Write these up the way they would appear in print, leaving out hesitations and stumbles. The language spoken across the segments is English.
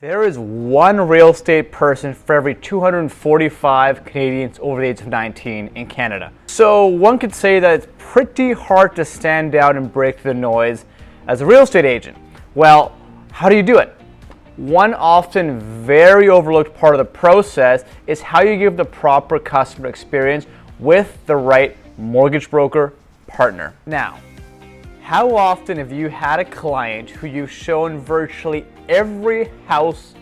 There is one real estate person for every 245 Canadians over the age of 19 in Canada. So one could say that it's pretty hard to stand out and break through the noise as a real estate agent. Well, how do you do it? One often very overlooked part of the process is how you give the proper customer experience with the right mortgage broker partner. Now, how often have you had a client who you've shown virtually every house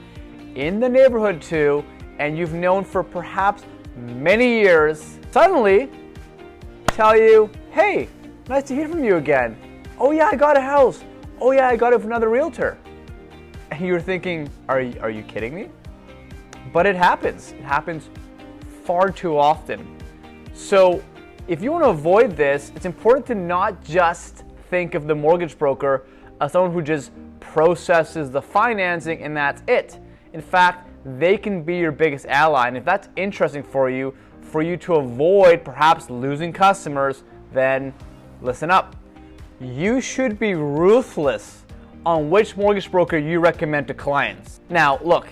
in the neighborhood to, and you've known for perhaps many years, suddenly tell you, hey, nice to hear from you again. Oh yeah, I got a house. Oh yeah, I got it from another realtor. And you're thinking, are you kidding me? But it happens. It happens far too often. So if you want to avoid this, it's important to not just think of the mortgage broker as someone who just processes the financing and that's it. In fact, they can be your biggest ally. And if that's interesting for you to avoid perhaps losing customers, then listen up. You should be ruthless on which mortgage broker you recommend to clients. Now, look,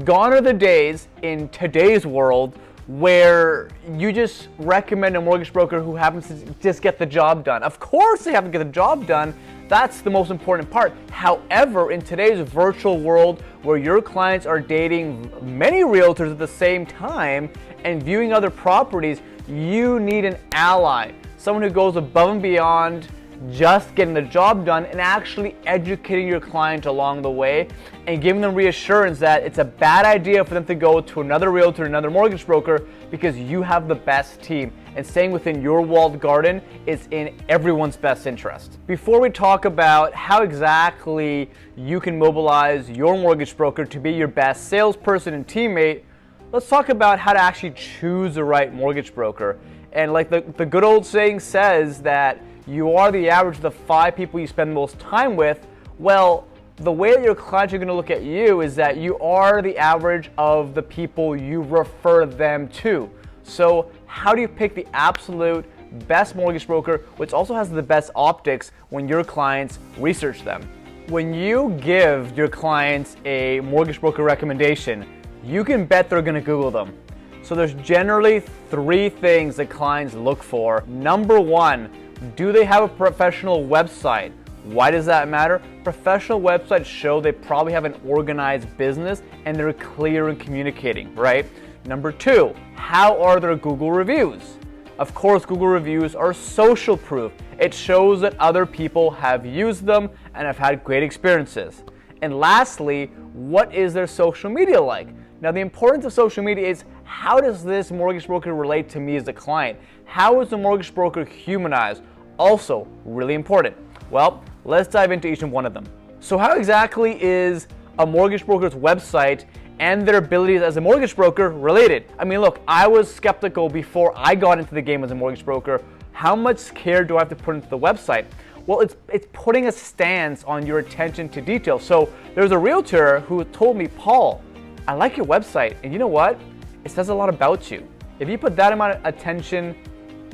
gone are the days in today's world where you just recommend a mortgage broker who happens to just get the job done. Of course they have to get the job done. That's the most important part. However, in today's virtual world where your clients are dating many realtors at the same time and viewing other properties, you need an ally, someone who goes above and beyond just getting the job done and actually educating your client along the way and giving them reassurance that it's a bad idea for them to go to another realtor, another mortgage broker, because you have the best team. And staying within your walled garden is in everyone's best interest. Before we talk about how exactly you can mobilize your mortgage broker to be your best salesperson and teammate, let's talk about how to actually choose the right mortgage broker. And like the good old saying says that you are the average of the 5 people you spend the most time with. Well, the way that your clients are going to look at you is that you are the average of the people you refer them to. So how do you pick the absolute best mortgage broker, which also has the best optics when your clients research them? When you give your clients a mortgage broker recommendation, you can bet they're going to Google them. So there's generally 3 things that clients look for. Number 1, do they have a professional website? Why does that matter? Professional websites show they probably have an organized business and they're clear in communicating, right? Number 2, how are their Google reviews? Of course, Google reviews are social proof. It shows that other people have used them and have had great experiences. And lastly, what is their social media like? Now, the importance of social media is, how does this mortgage broker relate to me as a client? How is the mortgage broker humanized? Also, really important. Well, let's dive into each one of them. So how exactly is a mortgage broker's website and their abilities as a mortgage broker related? I mean, look, I was skeptical before I got into the game as a mortgage broker. How much care do I have to put into the website? Well, it's putting a stance on your attention to detail. So there's a realtor who told me, Paul, I like your website, and you know what? It says a lot about you. If you put that amount of attention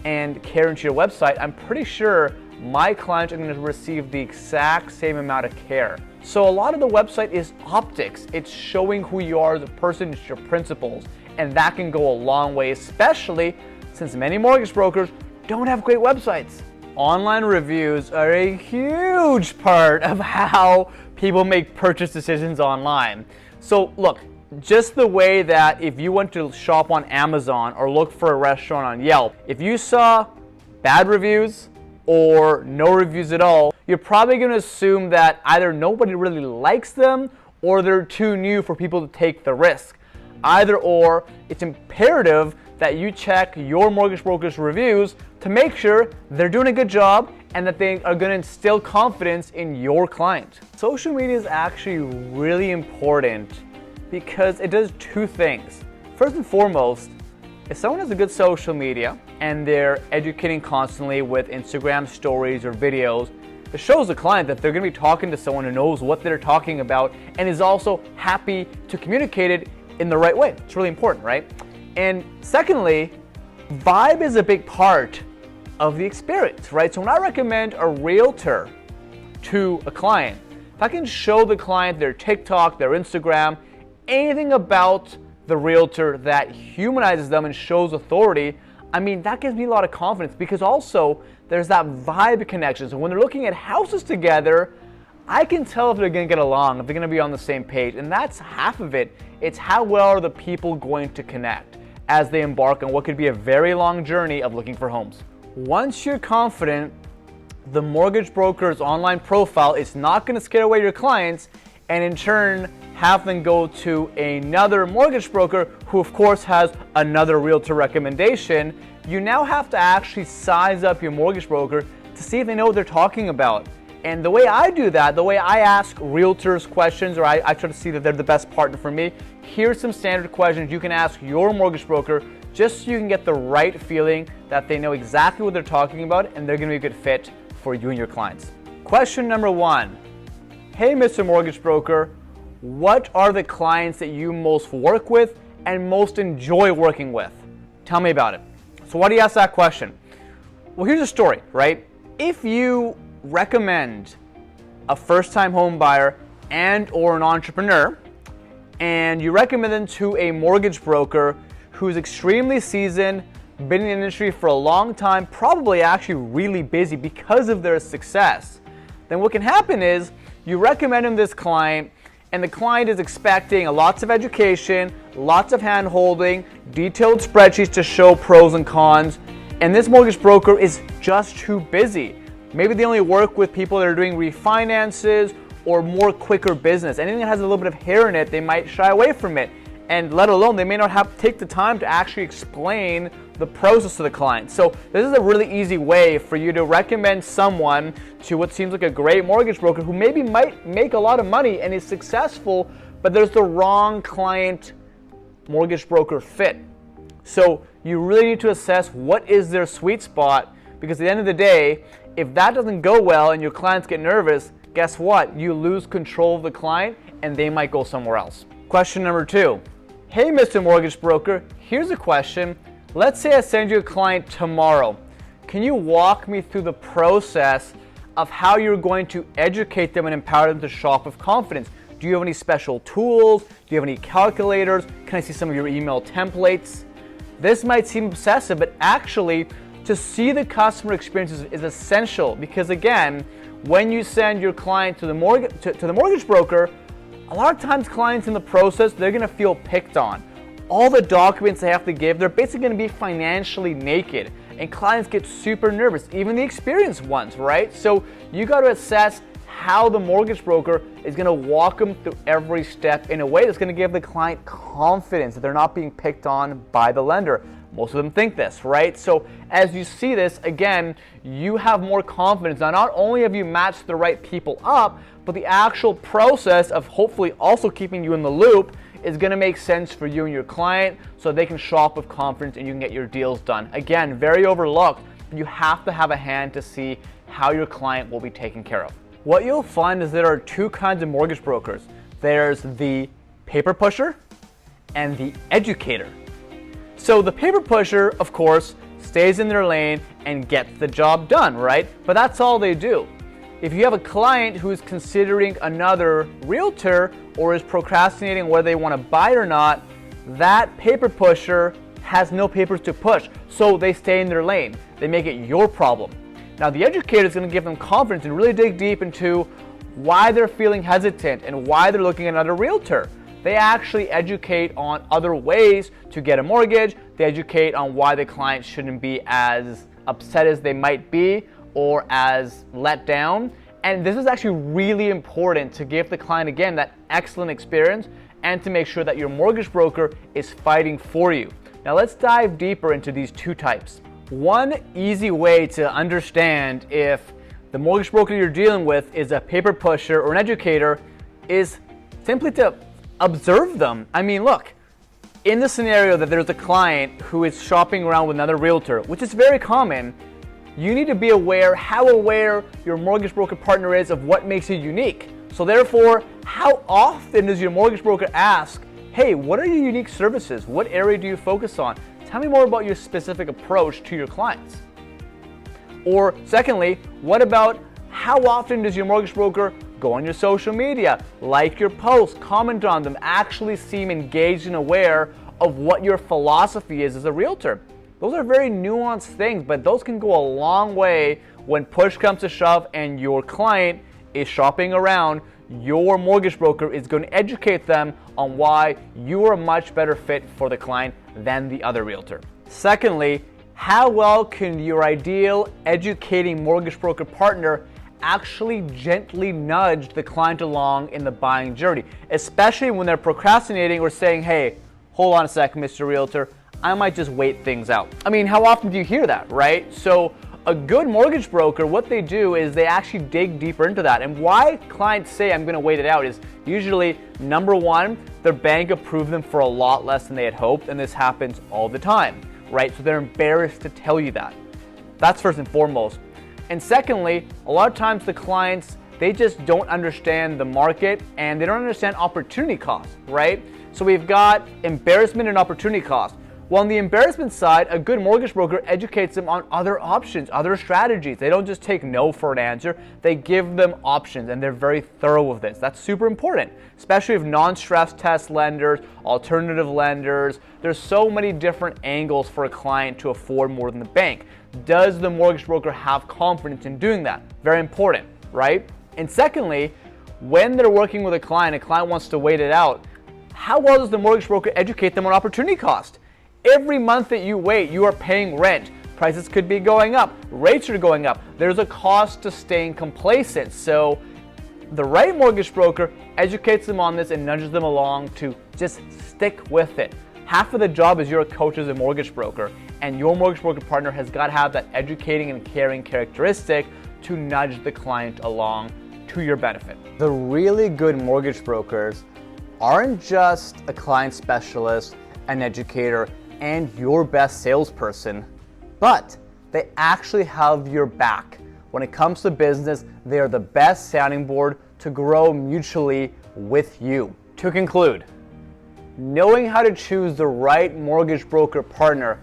and care into your website, I'm pretty sure my clients are going to receive the exact same amount of care. So a lot of the website is optics. It's showing who you are as a person, it's your principles, and that can go a long way, especially since many mortgage brokers don't have great websites. Online reviews are a huge part of how people make purchase decisions online. So look, just the way that if you went to shop on Amazon or look for a restaurant on Yelp, if you saw bad reviews or no reviews at all, you're probably going to assume that either nobody really likes them or they're too new for people to take the risk. Either or, it's imperative that you check your mortgage broker's reviews to make sure they're doing a good job and that they are going to instill confidence in your client. Social media is actually really important because it does 2 things. First and foremost, if someone has a good social media and they're educating constantly with Instagram stories or videos, it shows the client that they're going to be talking to someone who knows what they're talking about and is also happy to communicate it in the right way. It's really important, right? And secondly, vibe is a big part of the experience, right? So when I recommend a realtor to a client, if I can show the client their TikTok, their Instagram, anything about the realtor that humanizes them and shows authority, I mean, that gives me a lot of confidence, because also there's that vibe connection. So when they're looking at houses together, I can tell if they're going to get along, if they're going to be on the same page. And that's half of it. It's how well are the people going to connect as they embark on what could be a very long journey of looking for homes. Once you're confident, the mortgage broker's online profile is not going to scare away your clients, and in turn have them go to another mortgage broker who of course has another realtor recommendation. You now have to actually size up your mortgage broker to see if they know what they're talking about. And the way I do that, the way I ask realtors questions, or I try to see that they're the best partner for me, here's some standard questions you can ask your mortgage broker just so you can get the right feeling that they know exactly what they're talking about and they're going to be a good fit for you and your clients. Question number 1. Hey, Mr. Mortgage Broker, what are the clients that you most work with and most enjoy working with? Tell me about it. So why do you ask that question? Well, here's a story, right? If you recommend a first-time home buyer and or an entrepreneur, and you recommend them to a mortgage broker who's extremely seasoned, been in the industry for a long time, probably actually really busy because of their success, then what can happen is you recommend them this client, and the client is expecting lots of education, lots of hand-holding, detailed spreadsheets to show pros and cons, and this mortgage broker is just too busy. Maybe they only work with people that are doing refinances or more quicker business. Anything that has a little bit of hair in it, they might shy away from it. And let alone, they may not have to take the time to actually explain the process to the client. So this is a really easy way for you to recommend someone to what seems like a great mortgage broker who maybe might make a lot of money and is successful, but there's the wrong client mortgage broker fit. So you really need to assess what is their sweet spot, because at the end of the day, if that doesn't go well and your clients get nervous, guess what? You lose control of the client and they might go somewhere else. Question number 2. Hey, Mr. Mortgage Broker, here's a question. Let's say I send you a client tomorrow. Can you walk me through the process of how you're going to educate them and empower them to shop with confidence? Do you have any special tools? Do you have any calculators? Can I see some of your email templates? This might seem obsessive, but actually, to see the customer experience is essential, because again, when you send your client to the mortgage broker, a lot of times clients in the process, they're going to feel picked on. All the documents they have to give, they're basically going to be financially naked, and clients get super nervous, even the experienced ones, right? So you got to assess how the mortgage broker is going to walk them through every step in a way that's going to give the client confidence that they're not being picked on by the lender. Most of them think this, right? So as you see this, again, you have more confidence. Now, not only have you matched the right people up, but the actual process of hopefully also keeping you in the loop is going to make sense for you and your client, so they can shop with confidence and you can get your deals done. Again, very overlooked, but you have to have a hand to see how your client will be taken care of. What you'll find is there are 2 kinds of mortgage brokers. There's the paper pusher and the educator. So the paper pusher, of course, stays in their lane and gets the job done, right? But that's all they do. If you have a client who's considering another realtor or is procrastinating whether they want to buy or not, that paper pusher has no papers to push, so they stay in their lane. They make it your problem. Now, the educator is going to give them confidence and really dig deep into why they're feeling hesitant and why they're looking at another realtor. They actually educate on other ways to get a mortgage. They educate on why the client shouldn't be as upset as they might be or as let down. And this is actually really important to give the client, again, that excellent experience and to make sure that your mortgage broker is fighting for you. Now let's dive deeper into these 2 types. One easy way to understand if the mortgage broker you're dealing with is a paper pusher or an educator is simply to observe them. I mean, look, in the scenario that there's a client who is shopping around with another realtor, which is very common, you need to be aware how aware your mortgage broker partner is of what makes you unique. So therefore, how often does your mortgage broker ask, hey, what are your unique services? What area do you focus on? Tell me more about your specific approach to your clients. Or secondly, what about how often does your mortgage broker Go on your social media, like your posts, comment on them, actually seem engaged and aware of what your philosophy is as a realtor. Those are very nuanced things, but those can go a long way when push comes to shove and your client is shopping around. Your mortgage broker is going to educate them on why you are a much better fit for the client than the other realtor. Secondly, how well can your ideal educating mortgage broker partner actually gently nudge the client along in the buying journey, especially when they're procrastinating or saying, hey, hold on a second, Mr. Realtor, I might just wait things out. I mean, how often do you hear that, right? So a good mortgage broker, what they do is they actually dig deeper into that. And why clients say I'm gonna wait it out is usually, number one, their bank approved them for a lot less than they had hoped, and this happens all the time, right? So they're embarrassed to tell you that. That's first and foremost. And secondly, a lot of times the clients, they just don't understand the market and they don't understand opportunity cost, right? So we've got embarrassment and opportunity cost. Well, on the embarrassment side, a good mortgage broker educates them on other options, other strategies. They don't just take no for an answer. They give them options, and they're very thorough with this. That's super important, especially with non-stress test lenders, alternative lenders. There's so many different angles for a client to afford more than the bank. Does the mortgage broker have confidence in doing that? Very important, right? And secondly, when they're working with a client wants to wait it out, how well does the mortgage broker educate them on opportunity cost? Every month that you wait, you are paying rent. Prices could be going up. Rates are going up. There's a cost to staying complacent. So the right mortgage broker educates them on this and nudges them along to just stick with it. Half of the job is you're a coach as a mortgage broker, and your mortgage broker partner has got to have that educating and caring characteristic to nudge the client along to your benefit. The really good mortgage brokers aren't just a client specialist, an educator, and your best salesperson, but they actually have your back. When it comes to business, they are the best sounding board to grow mutually with you. To conclude, knowing how to choose the right mortgage broker partner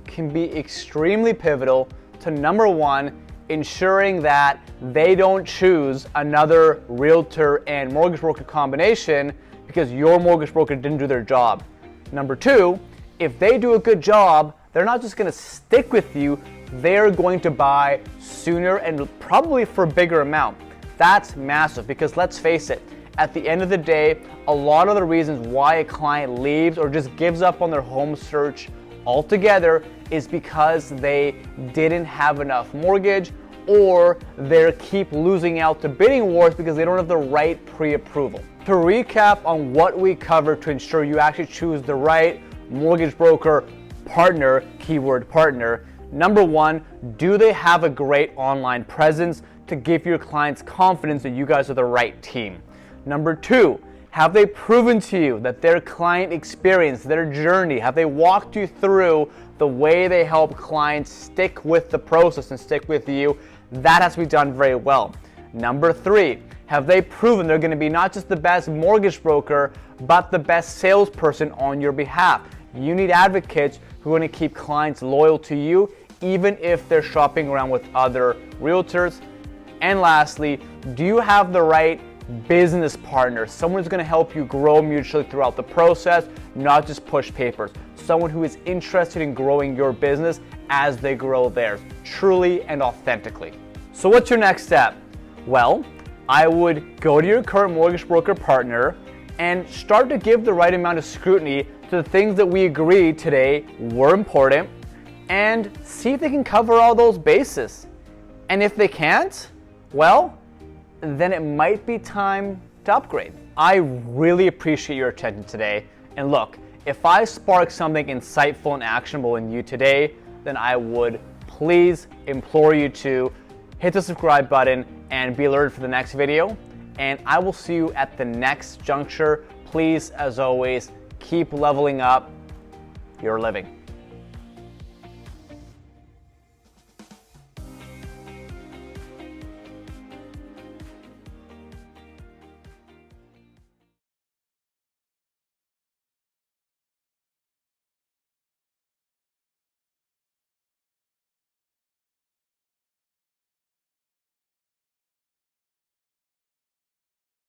can be extremely pivotal to, number one, ensuring that they don't choose another realtor and mortgage broker combination because your mortgage broker didn't do their job. Number two, if they do a good job, they're not just gonna stick with you, they're going to buy sooner and probably for a bigger amount. That's massive because let's face it, at the end of the day, a lot of the reasons why a client leaves or just gives up on their home search altogether is because they didn't have enough mortgage, or they keep losing out to bidding wars because they don't have the right pre-approval. To recap on what we covered to ensure you actually choose the right mortgage broker partner, keyword partner. Number one, do they have a great online presence to give your clients confidence that you guys are the right team? Number two, have they proven to you that their client experience, their journey, have they walked you through the way they help clients stick with the process and stick with you? That has to be done very well. Number three, have they proven they're going to be not just the best mortgage broker, but the best salesperson on your behalf? You need advocates who are going to keep clients loyal to you, even if they're shopping around with other realtors. And lastly, do you have the right business partner? Someone who's going to help you grow mutually throughout the process, not just push papers. Someone who is interested in growing your business as they grow theirs, truly and authentically. So what's your next step? Well, I would go to your current mortgage broker partner and start to give the right amount of scrutiny to the things that we agreed today were important, and see if they can cover all those bases. And if they can't, well, then it might be time to upgrade. I really appreciate your attention today. And look, if I spark something insightful and actionable in you today, then I would please implore you to hit the subscribe button and be alerted for the next video. And I will see you at the next juncture. Please, as always, keep leveling up your living.